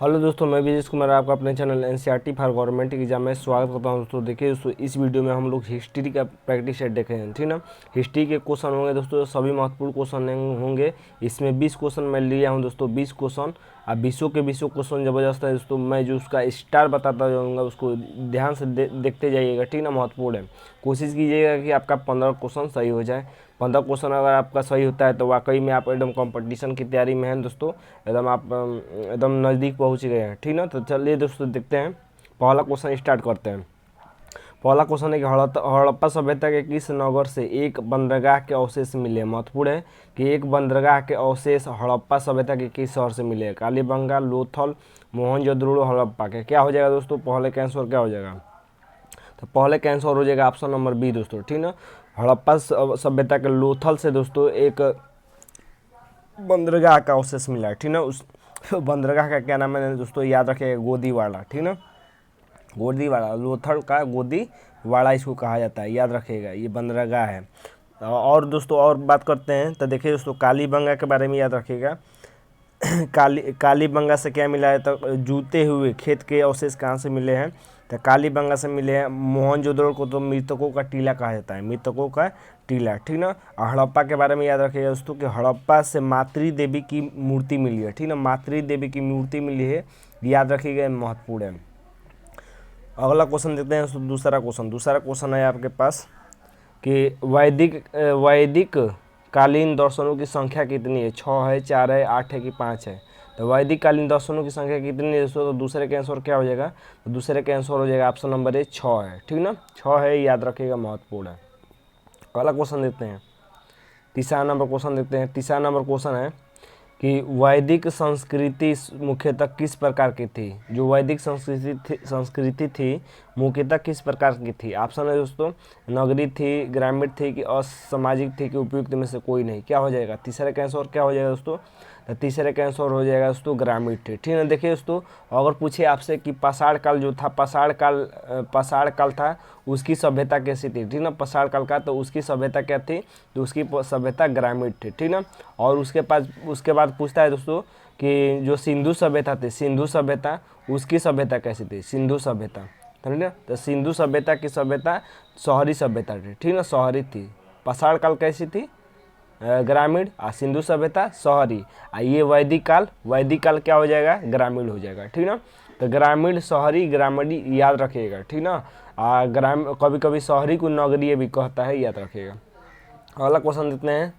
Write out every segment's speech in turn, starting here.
Hello दोस्तों, मैं विजेश कुमार आपका अपने channel NCERT for government exam में स्वागत करता हूं। दोस्तों देखिए दोस्तों, इस वीडियो में हम लोग हिस्ट्री का प्रैक्टिस सेट देखे हैं, ठीक ना। हिस्ट्री के क्वेश्चन होंगे दोस्तों, सभी महत्वपूर्ण क्वेश्चन होंगे। इसमें 20 क्वेश्चन मैं लिया हूं दोस्तों, 20 क्वेश्चन। अब 20 के 20 क्वेश्चन ज़बरदस्त है दोस्तों। मैं जो उसका स्टार बताता जाऊँगा उसको ध्यान से देखते जाइएगा, ठीक ना। महत्वपूर्ण है। कोशिश कीजिएगा कि आपका 15 क्वेश्चन सही हो जाए। 15 क्वेश्चन अगर आपका सही होता है तो वाकई में आप एकदम कंपटीशन की तैयारी में हैं दोस्तों। एकदम आप एकदम नज़दीक पहुंच गए हैं, ठीक ना। तो चलिए दोस्तों देखते हैं, पहला क्वेश्चन स्टार्ट करते हैं। पहला क्वेश्चन है कि हड़प्पा सभ्यता के किस नगर से एक बंदरगाह के अवशेष मिले। महत्वपूर्ण है कि एक बंदरगाह के अवशेष हड़प्पा सभ्यता के किस शहर से मिले। कालीबंगा, लोथल, मोहनजोदड़ो, हड़प्पा के। क्या हो जाएगा दोस्तों, पहले का आंसर क्या हो जाएगा? तो पहले का आंसर हो जाएगा ऑप्शन नंबर बी दोस्तों, ठीक ना। हड़प्पा सभ्यता के लोथल से दोस्तों एक बंदरगाह का अवशेष मिला है, ठीक ना। उस बंदरगाह का क्या नाम है दोस्तों, याद रखिएगा, गोदीवाड़ा, ठीक ना। गोदीवाड़ा, लोथल का गोदीवाड़ा इसको कहा जाता है, याद रखिएगा, ये बंदरगाह है। और दोस्तों और बात करते हैं तो देखिए दोस्तों, कालीबंगा के बारे में याद रखिएगा। कालीबंगा से क्या मिला है, तो जूते हुए खेत के अवशेष कहाँ से मिले हैं, तो कालीबंगा से मिले हैं। मोहनजोदड़ो को तो मृतकों का टीला कहा जाता है, मृतकों का टीला, ठीक ना। और हड़प्पा के बारे में याद रखिएगा दोस्तों कि हड़प्पा से मातृ देवी की मूर्ति मिली है, ठीक ना। मातृ देवी की मूर्ति मिली है, याद रखिएगा, महत्वपूर्ण है। अगला क्वेश्चन देखते हैं, दूसरा क्वेश्चन है आपके पास कि वैदिक कालीन दर्शनों की संख्या कितनी है। 6 है, 4 है, 8 है कि 5 है। तो वैदिक कालीन दर्शनों की संख्या कितनी है दोस्तों, तो दूसरे का आंसर क्या हो जाएगा, तो दूसरे का आंसर हो जाएगा ऑप्शन नंबर ए 6 है, ठीक ना। 6 है, याद रखिएगा, महत्वपूर्ण है। अगला क्वेश्चन देखते हैं, तीसरा नंबर क्वेश्चन है कि वैदिक संस्कृति मुख्यतः किस प्रकार की थी। जो वैदिक संस्कृति थी मुख्यतः किस प्रकार की थी। ऑप्शन है दोस्तों, नगरीय थी, ग्रामीण थी कि असामाजिक थी कि उपयुक्त में से कोई नहीं। क्या हो जाएगा, तीसरे का आंसर क्या हो जाएगा दोस्तों, तो तीसरे का आंसर हो जाएगा दोस्तों ग्रामीण थे, ठीक है। देखिए दोस्तों, अगर पूछे आपसे कि पाषाण काल जो था, पाषाण काल था, उसकी सभ्यता कैसी थी, ठीक ना। पाषाण काल का तो उसकी सभ्यता क्या थी, तो उसकी सभ्यता ग्रामीण थी, ठीक ना। और उसके बाद पूछता है दोस्तों कि जो सिंधु सभ्यता थी, सिंधु सभ्यता, उसकी सभ्यता कैसी थी, सिंधु सभ्यता, ठीक ना। तो सिंधु सभ्यता की सभ्यता शहरी सभ्यता थी, ठीक ना, शहरी थी। पाषाण काल कैसी थी, ग्रामीण, आ सिंधु सभ्यता शहरी, आ ये वैदिक काल क्या हो जाएगा, ग्रामीण हो जाएगा, ठीक ना। तो ग्रामीण, शहरी, ग्रामीण याद रखिएगा, ठीक ना। कभी कभी शहरी को नगरीय भी कहता है, याद रखिएगा। अगला क्वेश्चन देखते हैं,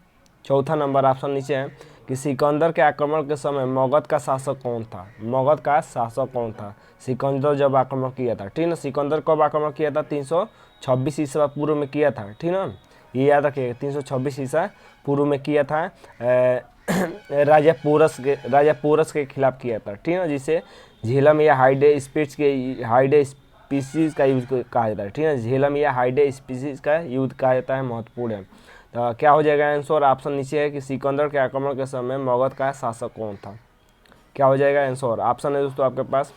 चौथा नंबर ऑप्शन नीचे है कि सिकंदर के आक्रमण के समय मगध का शासक कौन था। मगध का शासक कौन था सिकंदर जब आक्रमण किया था, ठीक ना। सिकंदर कब आक्रमण किया था, 326 ईसा पूर्व में किया था, ठीक ना। ये याद रखिएगा, 326 ईसा पूर्व में किया था। राजा पोरस के खिलाफ किया था, ठीक है, जिसे झेलम या हाइडे स्पीसीज का युद्ध कहा जाता है, ठीक है। झेलम या हाइडे स्पीसीज का युद्ध कहा जाता है, महत्वपूर्ण है। तो क्या हो जाएगा आंसर, ऑप्शन नीचे है कि सिकंदर के आक्रमण के समय मगध का शासक कौन था। क्या हो जाएगा आंसर, ऑप्शन है दोस्तों आपके पास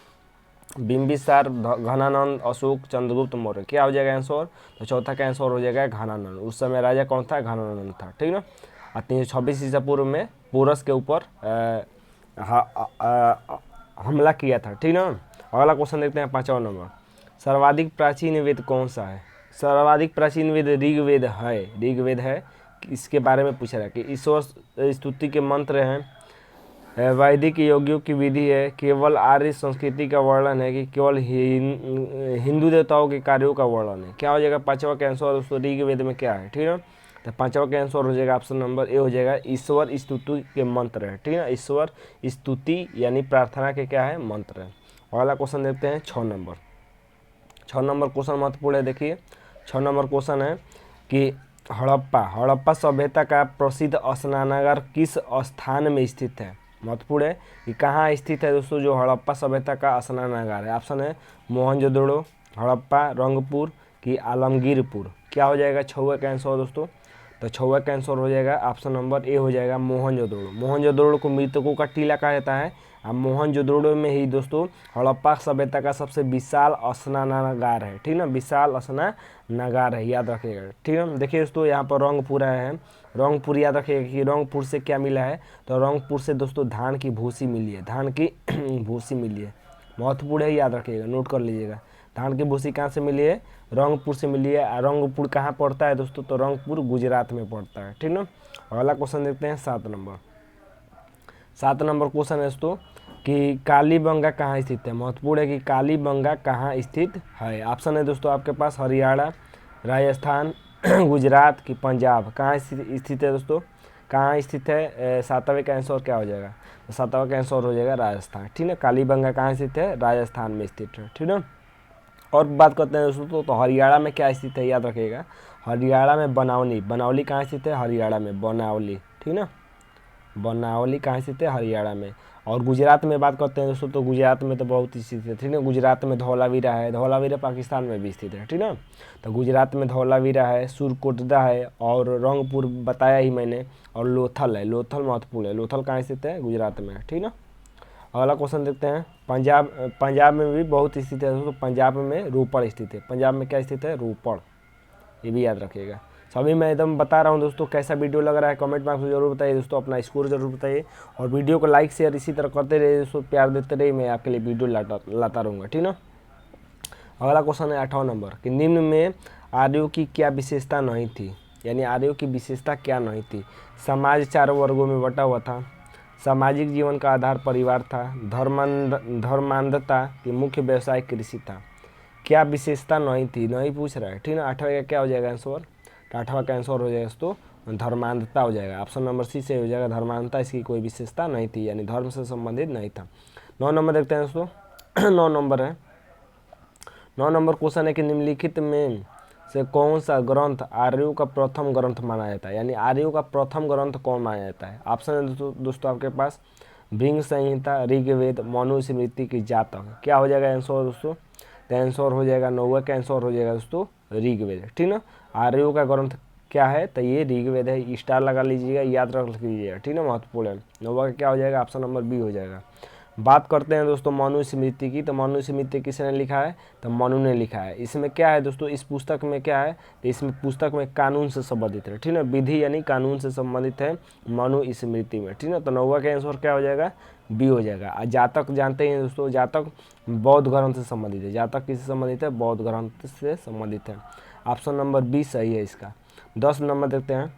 बिंबिसार, घनानंद, अशोक, चंद्रगुप्त मौर्य। क्या हो जाएगा आंसर, तो चौथा का आंसर हो जाएगा घनानंद। उस समय राजा कौन था, घनानंद था, ठीक ना। 326 ईसा पूर्व में पोरस के ऊपर हमला किया था, ठीक ना। अगला क्वेश्चन देखते हैं, 5वां नंबर, सर्वाधिक प्राचीन वेद कौन सा है। सर्वाधिक प्राचीन वेद ऋग्वेद है। इसके बारे में पूछा रहा है कि ईश्वर स्तुति के मंत्र हैं, वैदिक यज्ञों की विधि है, केवल आर्य संस्कृति का वर्णन है कि केवल हिंदू देवताओं के कार्यों का वर्णन है। क्या हो जाएगा, 5वां का आंसर दोस्तों ऋग्वेद में क्या है, ठीक है। तो 5वां का आंसर हो जाएगा ऑप्शन नंबर ए हो जाएगा, ईश्वर स्तुति के मंत्र है, ठीक है। ईश्वर स्तुति यानी प्रार्थना के क्या है, मंत्र है। अगला क्वेश्चन देखते हैं, 6 नंबर क्वेश्चन महत्वपूर्ण है। देखिए 6 नंबर क्वेश्चन है कि हड़प्पा सभ्यता का प्रसिद्ध स्नानागार किस स्थान में स्थित है। महत्वपूर्ण है कि कहाँ स्थित है दोस्तों जो हड़प्पा सभ्यता का स्नानागार है। ऑप्शन है मोहनजोदड़ो, हड़प्पा, रंगपुर कि आलमगीरपुर। क्या हो जाएगा 6वां का आंसर दोस्तों, तो 6वां का आंसर हो जाएगा ऑप्शन नंबर ए हो जाएगा मोहनजोदड़ो। मोहनजोदड़ो को मृतकों का टीला कहा जाता है, अब मोहनजोदड़ो में ही दोस्तों हड़प्पा सभ्यता का सबसे विशाल स्नानागार है, ठीक ना, विशाल स्नानागार है, याद रखिएगा, ठीक है। देखिए दोस्तों यहाँ पर रंगपुरा है, रंगपुर याद रखिएगा कि रंगपुर से क्या मिला है, तो रंगपुर से दोस्तों धान की भूसी मिली है, धान की भूसी मिली है, महत्वपूर्ण है, याद रखिएगा, नोट कर लीजिएगा। धान की भूसी कहाँ से मिली है, रंगपुर से मिली है। रंगपुर कहाँ पड़ता है दोस्तों, तो रंगपुर गुजरात में पड़ता है, ठीक ना। अगला क्वेश्चन देखते हैं 7 नंबर। 7 नंबर क्वेश्चन है दोस्तों कि कालीबंगा कहाँ स्थित है, महत्वपूर्ण है कि कालीबंगा कहाँ स्थित है। ऑप्शन है दोस्तों आपके पास हरियाणा, राजस्थान, गुजरात की पंजाब। कहाँ स्थित है दोस्तों, कहाँ स्थित है, 7वें का आंसर क्या हो जाएगा, तो 7वां का आंसर हो जाएगा राजस्थान, ठीक है। कालीबंगा कहाँ स्थित है, राजस्थान में स्थित है, ठीक है। और बात करते हैं दोस्तों तो हरियाणा में क्या स्थित है, याद रखिएगा, हरियाणा में बनावली, बनावली कहाँ स्थित है, हरियाणा में बनावली, ठीक ना, बनावली कहाँ स्थित है, हरियाणा में। और गुजरात में बात करते हैं दोस्तों तो गुजरात में तो बहुत स्थित है, ठीक है। गुजरात में धौलावीरा है, धौलावीरा पाकिस्तान में भी स्थित है, ठीक ना। तो गुजरात में धौलावीरा है, सुरकोटदा है और रंगपुर बताया ही मैंने, और लोथल है, लोथल महत्वपूर्ण है, लोथल कहाँ स्थित है, गुजरात में, ठीक ना। अगला क्वेश्चन देखते हैं पंजाब, पंजाब में भी बहुत स्थित है दोस्तों, पंजाब में रोपड़ स्थित है, पंजाब में क्या स्थित है, रोपड़, ये भी याद रखिएगा। सभी मैं एकदम बता रहा हूँ दोस्तों, कैसा वीडियो लग रहा है कमेंट में आपको जरूर बताइए दोस्तों, अपना स्कोर जरूर बताइए और वीडियो को लाइक शेयर इसी तरह करते रहिए दोस्तों, प्यार देते रहिए, मैं आपके लिए वीडियो लाता रहूँगा, ठीक ना। अगला क्वेश्चन है 8वां नंबर कि निम्न में आर्यों की क्या विशेषता नहीं थी, यानी आर्यों की विशेषता क्या नहीं थी। समाज 4 वर्गों में बटा हुआ था, सामाजिक जीवन का आधार परिवार था, धर्मांधता की मुख्य व्यवसाय कृषि था। क्या विशेषता नहीं थी, नहीं पूछ रहा है, ठीक ना। 8वां का क्या हो जाएगा आंसर, तो 8वां का आंसर हो जाएगा दोस्तों धर्मांधता हो जाएगा, ऑप्शन नंबर सी से हो जाएगा धर्मांधता, इसकी कोई विशेषता नहीं थी, यानी धर्म से संबंधित नहीं था। 9 नंबर देखते हैं दोस्तों 9 नंबर है, 9 नंबर क्वेश्चन है कि निम्नलिखित में से कौन सा ग्रंथ आर्यों का प्रथम ग्रंथ माना जाता है, यानी आर्यों का प्रथम ग्रंथ कौन माना जाता है। ऑप्शन है दोस्तों आपके पास भृंग संहिता, ऋग्वेद, मनुस्मृति की जातक। क्या हो जाएगा आंसर दोस्तों, तो आंसर हो जाएगा 9वां का आंसर हो जाएगा दोस्तों ऋग्वेद, ठीक ना। आर्यों का ग्रंथ क्या है, तो ये ऋग्वेद है, स्टार लगा लीजिएगा, याद रख लीजिएगा, ठीक ना, महत्वपूर्ण है। 9वां का क्या हो जाएगा, ऑप्शन नंबर बी हो जाएगा। बात करते हैं दोस्तों मनुस्मृति की, तो मनुस्मृति किसने लिखा है, तो मनु ने लिखा है। इसमें क्या है दोस्तों, इस पुस्तक में क्या है, तो इसमें पुस्तक में कानून से संबंधित है, ठीक ना, विधि यानी कानून से संबंधित है मनुस्मृति में, ठीक ना। तो 9वां का आंसर क्या हो जाएगा, बी हो जाएगा। और जातक जानते हैं दोस्तों, जातक बौद्ध ग्रंथ से संबंधित है, जातक किससे संबंधित है, बौद्ध ग्रंथ से संबंधित है, ऑप्शन नंबर बी सही है इसका। 10 नंबर देखते हैं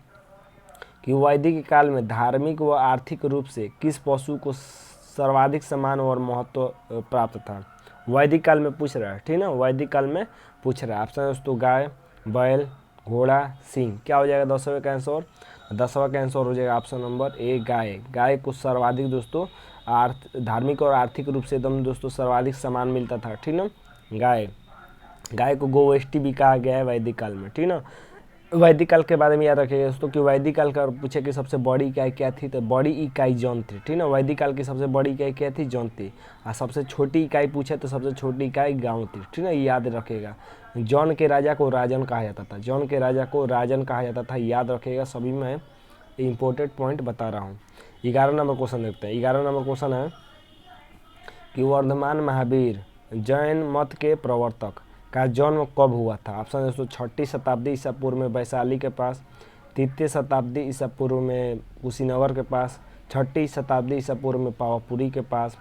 कि वैदिक काल में धार्मिक व आर्थिक रूप से किस पशु को सर्वाधिक सम्मान और महत्व प्राप्त था। वैदिक काल में पूछ रहा है, ठीक ना, वैदिक काल में पूछ रहा है। ऑप्शन दोस्तों गाय, बैल, घोड़ा, सिंह। क्या हो जाएगा 10वें का आंसर, 10वां का आंसर हो जाएगा ऑप्शन नंबर ए गाय। गाय को सर्वाधिक दोस्तों धार्मिक और आर्थिक रूप से एकदम दोस्तों सर्वाधिक सम्मान मिलता था, ठीक ना। गाय, गाय को गोवष्टि भी कहा गया है वैदिक काल में, ठीक ना। वैदिक काल के बारे में याद रखिएगा दोस्तों कि वैदिक काल का पूछे कि सबसे बड़ी इकाई क्या थी, तो बड़ी इकाई जौन थी, ठीक ना। वैदिक काल की सबसे बड़ी इकाई क्या थी, जौन थी। और सबसे छोटी इकाई पूछे तो सबसे छोटी इकाई गांव थी, ठीक ना, याद रखिएगा। जौन के राजा को राजन कहा जाता था, जौन के राजा को राजन कहा जाता था, याद रखिएगा। सभी मैं इंपॉर्टेंट पॉइंट बता रहा हूँ। 11 नंबर क्वेश्चन देखते हैं। 11 नंबर क्वेश्चन है कि वर्धमान महावीर जैन मत के प्रवर्तक का जन्म कब हुआ था। ऑप्शन दोस्तों 6ठी शताब्दी ईसा पूर्व में वैशाली के पास, 3री शताब्दी ईसा पूर्व में कुशीनगर के पास, 6ठी शताब्दी ईसा पूर्व में पावापुरी के पास,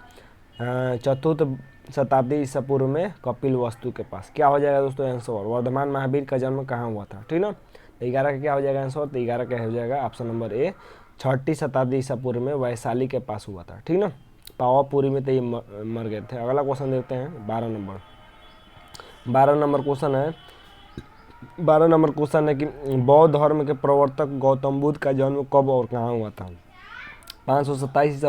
4th शताब्दी ईसा पूर्व में कपिल वस्तु के पास। क्या हो जाएगा दोस्तों आंसर, वर्धमान महावीर का जन्म कहाँ हुआ था, ठीक ना। 11 का क्या हो जाएगा आंसर, तो 11 का हो जाएगा ऑप्शन नंबर ए 6ठी शताब्दी ईसा पूर्व में वैशाली के पास हुआ था, ठीक ना। पावापुरी में तो ये मर गए थे। अगला क्वेश्चन देखते हैं 12 नंबर। 12 नंबर क्वेश्चन है, 12 नंबर क्वेश्चन है कि बौद्ध धर्म के प्रवर्तक गौतम बुद्ध का जन्म कब और कहाँ हुआ था। 527 ईसा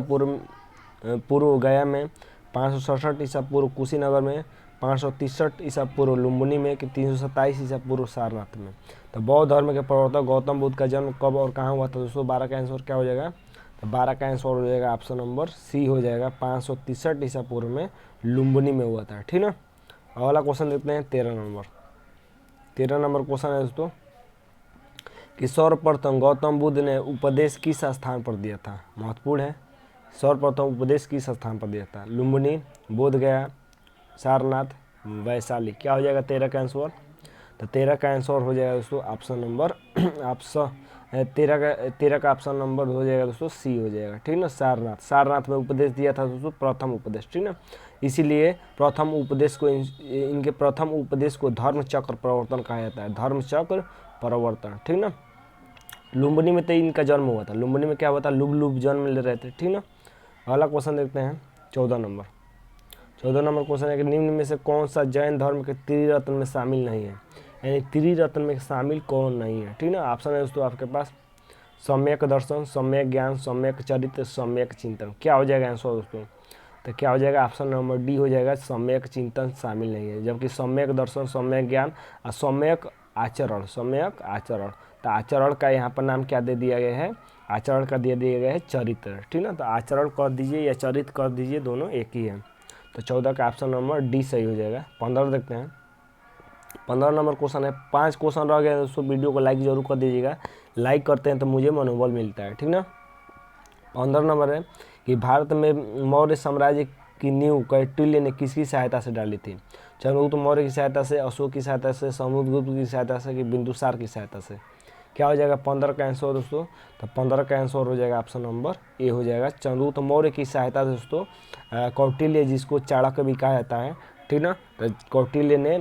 पूर्व गया में, 567 ईसा पूर्व कुशीनगर में, 563 ईसा पूर्व लुम्बिनी में, कि 327 ईसा पूर्व सारनाथ में। तो बौद्ध धर्म के प्रवर्तक गौतम बुद्ध का जन्म कब और कहाँ हुआ था दोस्तों। 12 का आंसर क्या हो जाएगा, तो 12 का आंसर हो जाएगा ऑप्शन नंबर सी हो जाएगा, 563 ईसा पूर्व में लुम्बिनी में हुआ था, ठीक ना। अगला क्वेश्चन देखते हैं 13 नंबर। 13 नंबर क्वेश्चन है दोस्तों कि सर्वप्रथम गौतम बुद्ध ने उपदेश किस स्थान पर दिया था। महत्वपूर्ण है, सर्वप्रथम उपदेश किस स्थान पर दिया था? लुम्बिनी, बोधगया, सारनाथ, वैशाली। क्या हो जाएगा 13 का आंसर? तो 13 का आंसर हो जाएगा दोस्तों ऑप्शन नंबर ऑप्शन 13 का ऑप्शन नंबर हो जाएगा दोस्तों सी हो जाएगा, ठीक ना। सारनाथ में उपदेश दिया था दोस्तों, प्रथम उपदेश, ठीक ना। इसीलिए प्रथम उपदेश को इनके प्रथम उपदेश को धर्म चक्र प्रवर्तन कहा जाता है, धर्म चक्र प्रवर्तन, ठीक ना। लुम्बिनी में तो इनका जन्म हुआ था, लुम्बिनी में क्या हुआ था? लुब जन्म ले रहे थे, ठीक ना। अगला क्वेश्चन देखते हैं 14 नंबर। 14 नंबर क्वेश्चन है कि निम्न में से कौन सा जैन धर्म के त्रिरत्न में शामिल नहीं है? यानी त्रिरत्न में शामिल कौन नहीं है, ठीक ना। ऑप्शन है दोस्तों आपके पास सम्यक दर्शन, सम्यक ज्ञान, सम्यक चरित्र, सम्यक चिंतन। क्या हो जाएगा आंसर दोस्तों? तो क्या हो जाएगा ऑप्शन नंबर डी हो जाएगा, सम्यक चिंतन शामिल नहीं है। जबकि सम्यक दर्शन, सम्यक ज्ञान और सम्यक आचरण, सम्यक आचरण, तो आचरण का यहाँ पर नाम क्या दे दिया गया है? आचरण का दे दिया गया है चरित्र, ठीक ना। तो आचरण कर दीजिए या चरित्र कर दीजिए, दोनों एक ही है। तो 14 का ऑप्शन नंबर डी सही हो जाएगा। 15 देखते हैं। 15 नंबर क्वेश्चन है, 5 क्वेश्चन रह गए दोस्तों, वीडियो को लाइक जरूर कर दीजिएगा, लाइक करते हैं तो मुझे मनोबल मिलता है, ठीक ना। 15 नंबर है कि भारत में मौर्य साम्राज्य की नींव कौटिल्य ने किसकी सहायता से डाली थी? चंद्रगुप्त मौर्य की सहायता से, अशोक की सहायता से, समुद्रगुप्त की सहायता से कि बिंदुसार की सहायता से? क्या हो जाएगा 15 का आंसर दोस्तों? तो 15 का आंसर हो जाएगा ऑप्शन नंबर ए हो जाएगा, चंद्रगुप्त मौर्य की सहायता से दोस्तों। कौटिल्य जिसको चाणक्य भी कहा जाता है, ठीक ना, तो कौटिल्य ने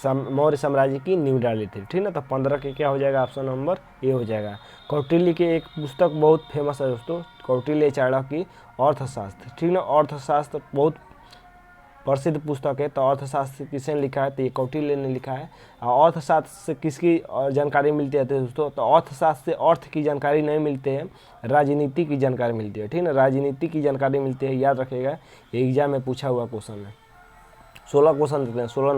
मौर्य साम्राज्य की नींव डाली थी, ठीक ना। तो 15 के क्या हो जाएगा ऑप्शन नंबर ए हो जाएगा। कौटिल्य की एक पुस्तक बहुत फेमस है दोस्तों, कौटिल्य चाणक्य की अर्थशास्त्र, ठीक ना। अर्थशास्त्र बहुत प्रसिद्ध पुस्तक है। तो अर्थशास्त्र किसने लिखा है? तो ये कौटिल्य ने लिखा है। और अर्थशास्त्र से किसकी जानकारी मिलती है दोस्तों? तो अर्थशास्त्र से अर्थ की जानकारी नहीं मिलती है, राजनीति की जानकारी मिलती है, ठीक ना। राजनीति की जानकारी मिलती है, याद रखिएगा, ये एग्जाम में पूछा हुआ क्वेश्चन है। 16 क्वेश्चन देते हैं। 16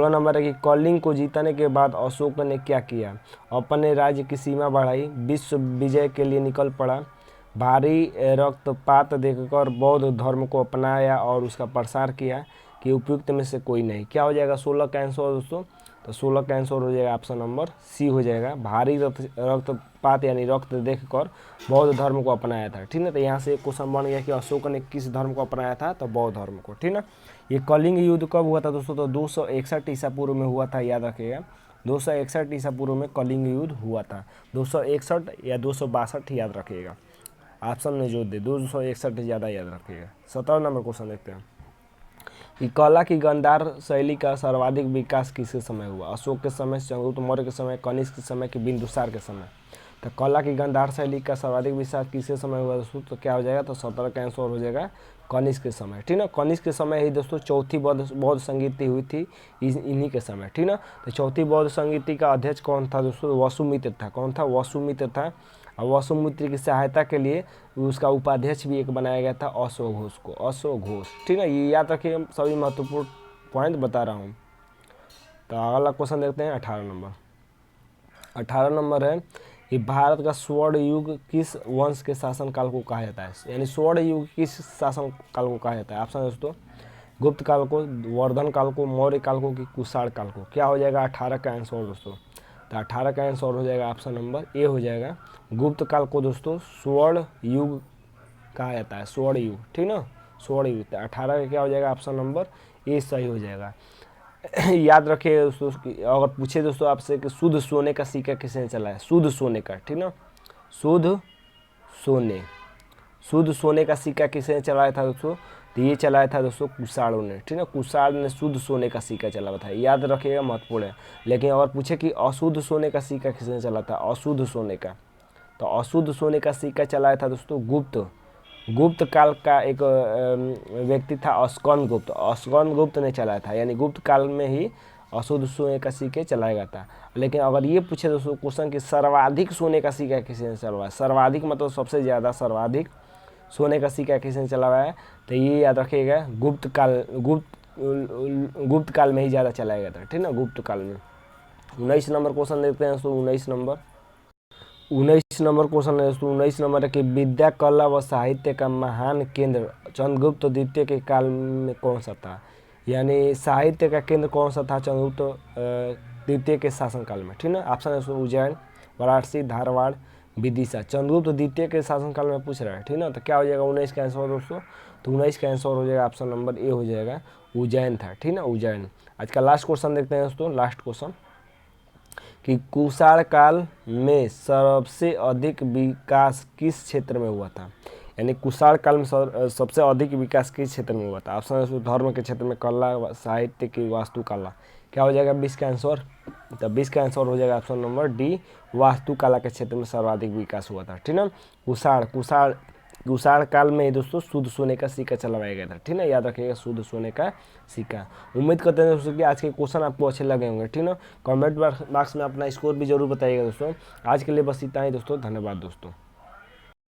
नंबर है कि कलिंग को जीतने के बाद अशोक ने क्या किया? अपने राज्य की सीमा बढ़ाई, विश्व विजय के लिए निकल पड़ा, भारी रक्तपात देखकर बौद्ध धर्म को अपनाया और उसका प्रसार किया, कि उपयुक्त में से कोई नहीं? क्या हो जाएगा 16 का आंसर दोस्तों? तो 16 का आंसर हो जाएगा ऑप्शन नंबर सी हो जाएगा, भारी रक्तपात यानी रक्त देखकर बौद्ध धर्म को अपनाया था, ठीक ना। तो यहाँ से एक क्वेश्चन बन गया कि अशोक ने किस धर्म को अपनाया था? तो बौद्ध धर्म को, ठीक ना। ये कलिंग युद्ध कब हुआ था दोस्तों? तो 261 ईसा पूर्व में हुआ था, याद रखिएगा। 261 ईसा पूर्व में कलिंग युद्ध हुआ था, 261 या 262 याद रखिएगा, ऑप्शन में जो दे 261 ज़्यादा याद रखिएगा। 17 नंबर क्वेश्चन देखते हैं कि कला की गांधार शैली का सर्वाधिक विकास किसके समय हुआ? अशोक के समय, चंद्रगुप्त मौर्य के समय, कनिष्क के समय कि बिंदुसार के समय? तो कला की गांधार शैली का सर्वाधिक विकास किसके समय हुआ दोस्तों? तो क्या हो जाएगा? तो 17 का आंसर हो जाएगा कनिष्क के समय, ठीक ना। कनिष्क के समय ही दोस्तों चौथी बौद्ध संगीति हुई थी, इन्हीं के समय, ठीक ना। तो चौथी बौद्ध संगीति का अध्यक्ष कौन था दोस्तों? वसुमित्र था। कौन था? वसुमित्र था। और वसुमित्र की सहायता के लिए उसका उपाध्यक्ष भी एक बनाया गया था, अशोक घोष को, अशोक घोष, ठीक है। ये याद रखिए, सभी महत्वपूर्ण पॉइंट बता रहा हूँ। तो अगला क्वेश्चन देखते हैं 18 नंबर। 18 नंबर है कि भारत का स्वर्ण युग किस वंश के शासनकाल को कहा जाता है? यानी स्वर्ण युग किस शासनकाल को कहा जाता है? ऑप्शन दोस्तों गुप्त काल को, वर्धन काल को, मौर्य काल को कि कुषाण काल को? क्या हो जाएगा 18 का आंसर दोस्तों? तो 18 का आंसर हो जाएगा ऑप्शन नंबर ए हो जाएगा, गुप्त काल को दोस्तों स्वर्ण युग कहा जाता है, स्वर्ण युग, ठीक ना, स्वर्ण युग। तो 18 का क्या हो जाएगा ऑप्शन नंबर ए सही हो जाएगा। याद रखिए दोस्तों, अगर पूछे दोस्तों आपसे कि शुद्ध सोने का सिक्का किसने चलाया? शुद्ध सोने का, ठीक ना, शुद्ध सोने का सिक्का किसने चलाया था दोस्तों? तो ये चलाया था दोस्तों कुषाणों ने, ठीक ना। कुषाण ने शुद्ध सोने का सिक्का चलाया था, याद रखिएगा, महत्वपूर्ण है। लेकिन अगर पूछे कि अशुद्ध सोने का सिक्का किसने चला था? अशुद्ध सोने का, तो अशुद्ध सोने का सिक्का चलाया था दोस्तों गुप्त काल का एक व्यक्ति था, अस्कन गुप्त ने चलाया था। यानी गुप्त काल में ही अशुद्ध सोने का सिक्के चलाया गया था। लेकिन अगर ये पूछे दोस्तों क्वेश्चन कि सर्वाधिक सोने का सिक्का किसने चलवाया? सर्वाधिक मतलब सबसे ज़्यादा सर्वाधिक सोने का सिक्का किसने चलाया है? तो ये याद रखिएगा, गुप्त काल में ही ज़्यादा चलाया गया था, ठीक ना, गुप्त काल में। 19 नंबर क्वेश्चन देखते हैं दोस्तों। 19 नंबर क्वेश्चन है दोस्तों। 19 नंबर है कि विद्या, कला व साहित्य का महान केंद्र चंद्रगुप्त द्वितीय के काल में कौन सा था? यानी साहित्य का केंद्र कौन सा था चंद्रगुप्त द्वितीय के शासनकाल में, ठीक ना। ऑप्शन है उज्जैन, वाराणसी, धारवाड़ विदिशा। चंद्रगुप्त द्वितीय के शासनकाल में पूछ रहा है, ठीक ना। तो क्या हो जाएगा 19 का आंसर दोस्तों, तो 19 का आंसर हो जाएगा ऑप्शन नंबर ए हो जाएगा, उज्जैन था, ठीक ना, उज्जैन। आज का लास्ट क्वेश्चन देखते हैं दोस्तों, लास्ट क्वेश्चन कि कुषाण काल में सबसे अधिक विकास किस क्षेत्र में हुआ था, यानी कुषाण काल में सबसे अधिक विकास किस क्षेत्र में हुआ था। ऑप्शन है धर्म के क्षेत्र में, कला, साहित्य की, वास्तुकला। क्या हो जाएगा 20 का आंसर, तो 20 का आंसर हो जाएगा ऑप्शन नंबर डी, वास्तुकला के क्षेत्र में सर्वाधिक विकास हुआ था, ठीक ना। कुषाण काल में दोस्तों शुद्ध सोने का सिक्का चलवाया गया था, ठीक ना, याद रखिएगा, शुद्ध सोने का सिक्का। उम्मीद करते हैं दोस्तों कि आज के क्वेश्चन आपको अच्छे लगे होंगे, ठीक ना। कमेंट बॉक्स में अपना स्कोर भी जरूर बताइएगा दोस्तों। आज के लिए बस इतना ही दोस्तों, धन्यवाद दोस्तों।